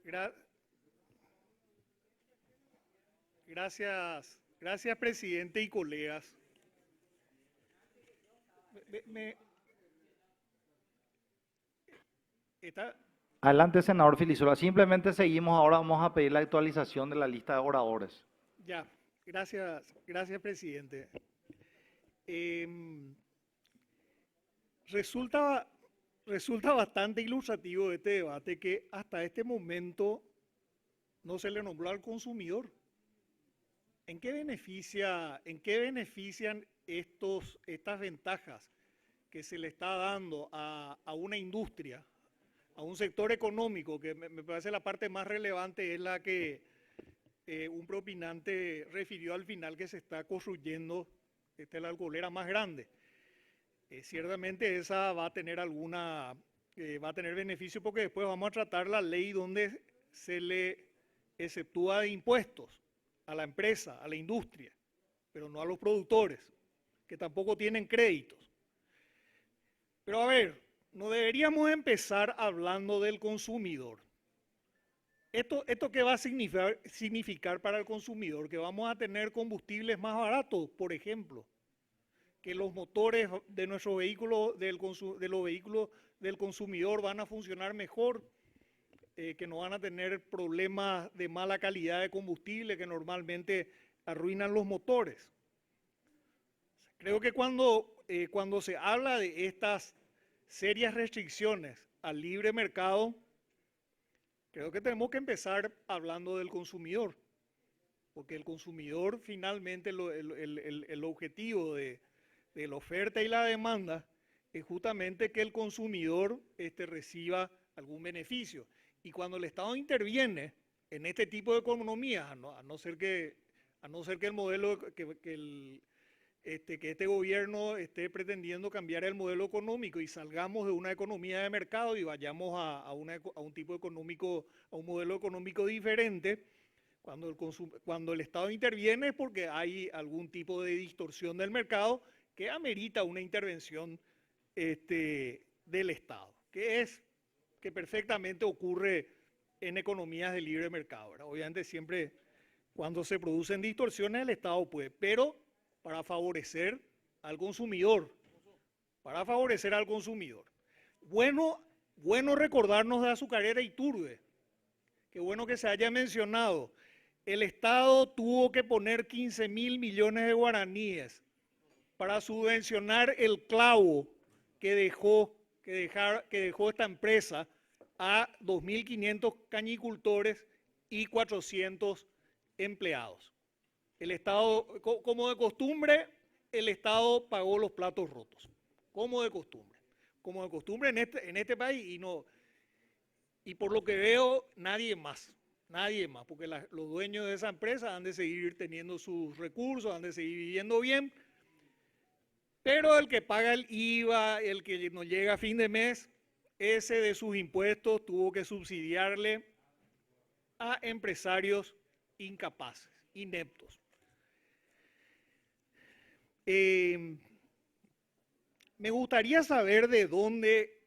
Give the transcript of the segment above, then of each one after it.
Gra- gracias, presidente y colegas. Me- me- está- Adelante, senador Filisola. Simplemente seguimos, ahora vamos a pedir la actualización de la lista de oradores. ya, gracias, presidente. Em, resulta, resulta bastante ilustrativo este debate que hasta este momento no se le nombró al consumidor. En qué benefician estas ventajas que se le está dando a una industria, a un sector económico, que me parece la parte más relevante es la que un propinante refirió al final, que se está construyendo la alcoholera más grande? Ciertamente esa va a tener va a tener beneficio, porque después vamos a tratar la ley donde se le exceptúa de impuestos a la empresa, a la industria, pero no a los productores, que tampoco tienen créditos. Pero a ver, no deberíamos empezar hablando del consumidor. ¿Esto qué va a significar para el consumidor? Que vamos a tener combustibles más baratos, por ejemplo, que los motores de nuestros vehículos, de los vehículos del consumidor van a funcionar mejor, que no van a tener problemas de mala calidad de combustible que normalmente arruinan los motores. Creo que cuando se habla de estas serias restricciones al libre mercado, creo que tenemos que empezar hablando del consumidor, porque el consumidor finalmente el objetivo de la oferta y la demanda es justamente que el consumidor reciba algún beneficio. Y cuando el Estado interviene en este tipo de economías, a no ser que el modelo, que este gobierno esté pretendiendo cambiar el modelo económico y salgamos de una economía de mercado y vayamos a un tipo económico, a un modelo económico diferente, cuando el Estado interviene es porque hay algún tipo de distorsión del mercado que amerita una intervención del Estado, que perfectamente ocurre en economías de libre mercado, ¿verdad? Obviamente siempre cuando se producen distorsiones el Estado puede, pero para favorecer al consumidor, para favorecer al consumidor. Bueno recordarnos de Azucarera Iturbe, qué bueno que se haya mencionado. El Estado tuvo que poner 15.000 millones de guaraníes para subvencionar el clavo que dejó esta empresa a 2.500 cañicultores y 400 empleados. El Estado, como de costumbre, el Estado pagó los platos rotos, como de costumbre en este país, y por lo que veo nadie más, porque los dueños de esa empresa han de seguir teniendo sus recursos, han de seguir viviendo bien, pero el que paga el IVA, el que no llega a fin de mes, ese de sus impuestos tuvo que subsidiarle a empresarios incapaces, ineptos. Me gustaría saber de dónde,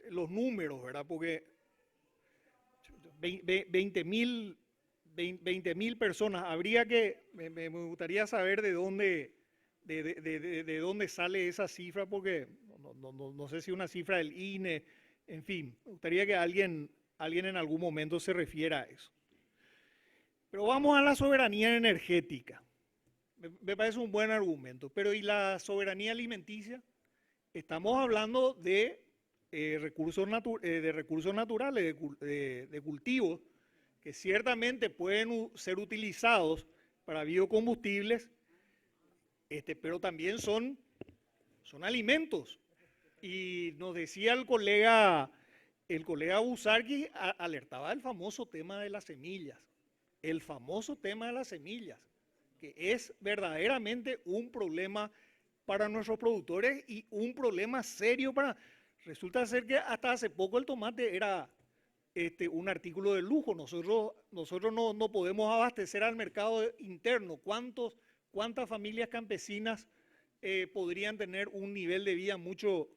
los números, ¿verdad? Porque 20.000 personas, me gustaría saber de dónde sale esa cifra, porque no sé si una cifra del INE, en fin, me gustaría que alguien en algún momento se refiera a eso. Pero vamos a la soberanía energética. Me parece un buen argumento, pero ¿y la soberanía alimenticia? Estamos hablando de recursos naturales, de cultivos, que ciertamente pueden ser utilizados para biocombustibles, pero también son alimentos. Y nos decía el colega Busarqui, alertaba del famoso tema de las semillas, que es verdaderamente un problema para nuestros productores y un problema serio Resulta ser que hasta hace poco el tomate era un artículo de lujo. Nosotros no podemos abastecer al mercado interno. ¿Cuántas familias campesinas podrían tener un nivel de vida mucho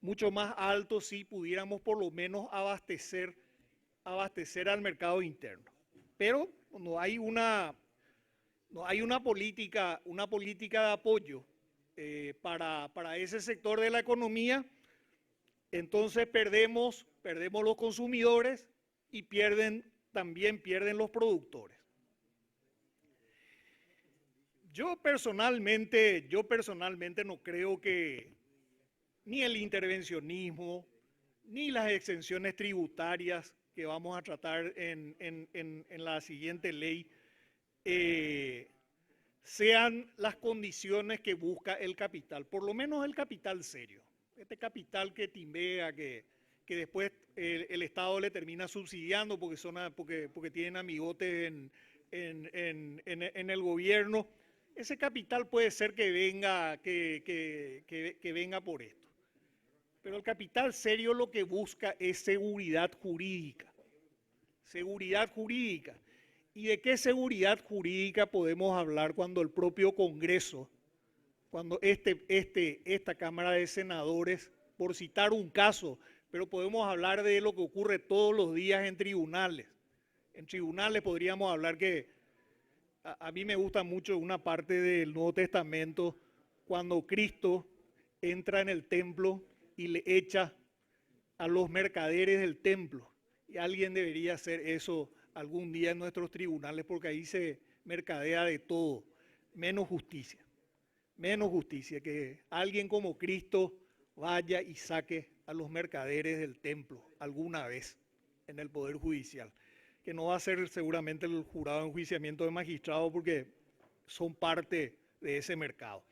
mucho más alto si pudiéramos por lo menos abastecer al mercado interno. Pero no hay una política de apoyo para ese sector de la economía, entonces perdemos los consumidores y también pierden los productores. Yo personalmente no creo que ni el intervencionismo, ni las exenciones tributarias que vamos a tratar en la siguiente ley sean las condiciones que busca el capital, por lo menos el capital serio. Este capital que timbea, que después el Estado le termina subsidiando porque tienen amigotes en el gobierno. Ese capital puede ser que venga por esto. Pero el capital serio lo que busca es seguridad jurídica. Seguridad jurídica. ¿Y de qué seguridad jurídica podemos hablar cuando el propio Congreso, cuando esta Cámara de Senadores, por citar un caso, pero podemos hablar de lo que ocurre todos los días en tribunales? En tribunales podríamos hablar que a mí me gusta mucho una parte del Nuevo Testamento cuando Cristo entra en el templo y le echa a los mercaderes del templo. Y alguien debería hacer eso algún día en nuestros tribunales porque ahí se mercadea de todo, menos justicia. Menos justicia, que alguien como Cristo vaya y saque a los mercaderes del templo alguna vez en el Poder Judicial, que no va a ser seguramente el jurado de enjuiciamiento de magistrados porque son parte de ese mercado.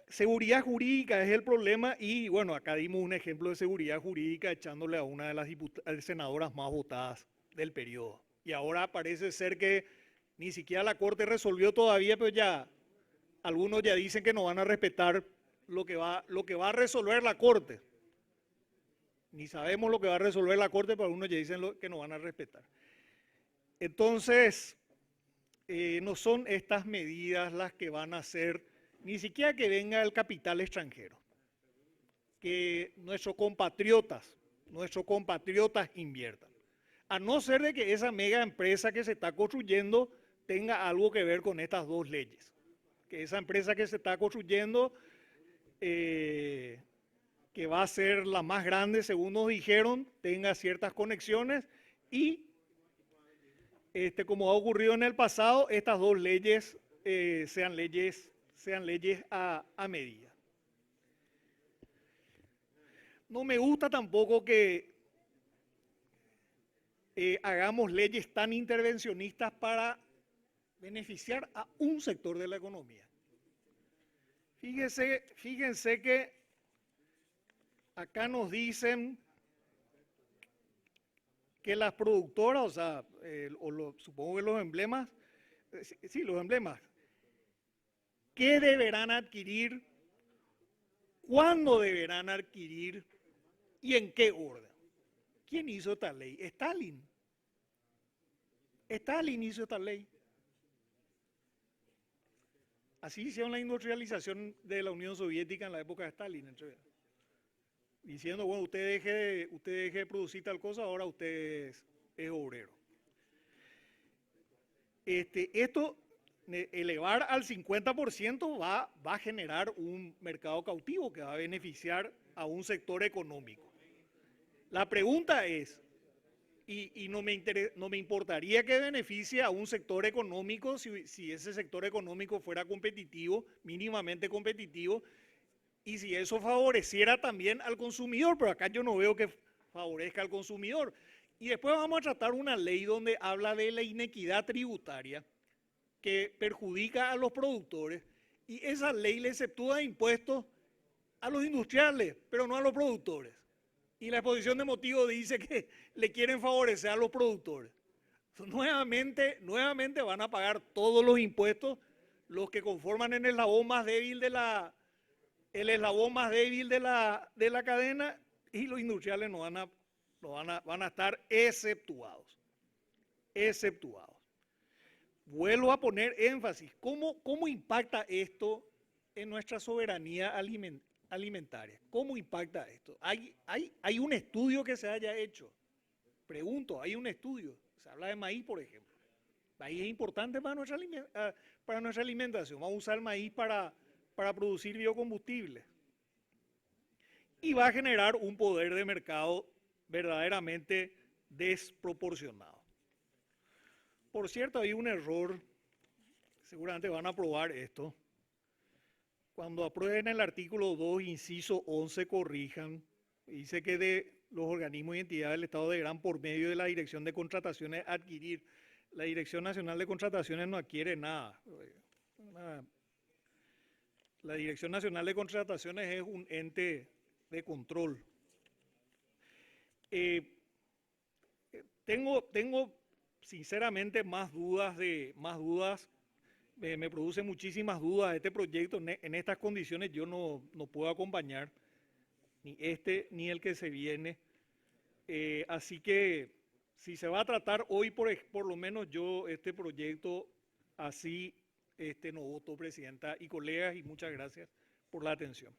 Seguridad jurídica es el problema y bueno, acá dimos un ejemplo de seguridad jurídica echándole a una de las senadoras más votadas del periodo. Y ahora parece ser que ni siquiera la Corte resolvió todavía, pero ya algunos ya dicen que no van a respetar lo que va a resolver la Corte. Ni sabemos lo que va a resolver la Corte, pero algunos ya dicen que no van a respetar. Entonces, no son estas medidas las que van a hacer ni siquiera que venga el capital extranjero, que nuestros compatriotas inviertan. A no ser de que esa mega empresa que se está construyendo tenga algo que ver con estas dos leyes. Que esa empresa que se está construyendo, que va a ser la más grande, según nos dijeron, tenga ciertas conexiones y, como ha ocurrido en el pasado, estas dos leyes sean leyes a medida. No me gusta tampoco que hagamos leyes tan intervencionistas para beneficiar a un sector de la economía. Fíjense que acá nos dicen que las productoras, o sea, supongo que los emblemas, los emblemas, ¿qué deberán adquirir? ¿Cuándo deberán adquirir? ¿Y en qué orden? ¿Quién hizo esta ley? Stalin. Stalin hizo esta ley. Así hicieron la industrialización de la Unión Soviética en la época de Stalin. Diciendo, bueno, usted deje de producir tal cosa, ahora usted es obrero. Esto, elevar al 50% va a generar un mercado cautivo que va a beneficiar a un sector económico. La pregunta es, y no me importaría que beneficie a un sector económico si ese sector económico fuera competitivo, mínimamente competitivo, y si eso favoreciera también al consumidor, pero acá yo no veo que favorezca al consumidor. Y después vamos a tratar una ley donde habla de la inequidad tributaria que perjudica a los productores y esa ley le exceptúa de impuestos a los industriales, pero no a los productores. Y la exposición de motivos dice que le quieren favorecer a los productores. Entonces, nuevamente van a pagar todos los impuestos los que conforman el eslabón más débil de la cadena y los industriales van a estar exceptuados. Vuelvo a poner énfasis. ¿Cómo impacta esto en nuestra soberanía alimentaria. ¿Cómo impacta esto? ¿Hay un estudio que se haya hecho? Pregunto, ¿hay un estudio? Se habla de maíz, por ejemplo. Maíz es importante para nuestra alimentación. Vamos a usar el maíz para producir biocombustibles. Y va a generar un poder de mercado verdaderamente desproporcionado. Por cierto, hay un error, seguramente van a aprobar esto. Cuando aprueben el artículo 2, inciso 11, corrijan. Dice que de los organismos y entidades del Estado deberán, por medio de la Dirección de Contrataciones, adquirir. La Dirección Nacional de Contrataciones no adquiere nada. La Dirección Nacional de Contrataciones es un ente de control. Tengo sinceramente más dudas, me produce muchísimas dudas este proyecto. En estas condiciones yo no puedo acompañar ni este ni el que se viene. Así que si se va a tratar hoy, por lo menos yo este proyecto así no voto, Presidenta y colegas, y muchas gracias por la atención.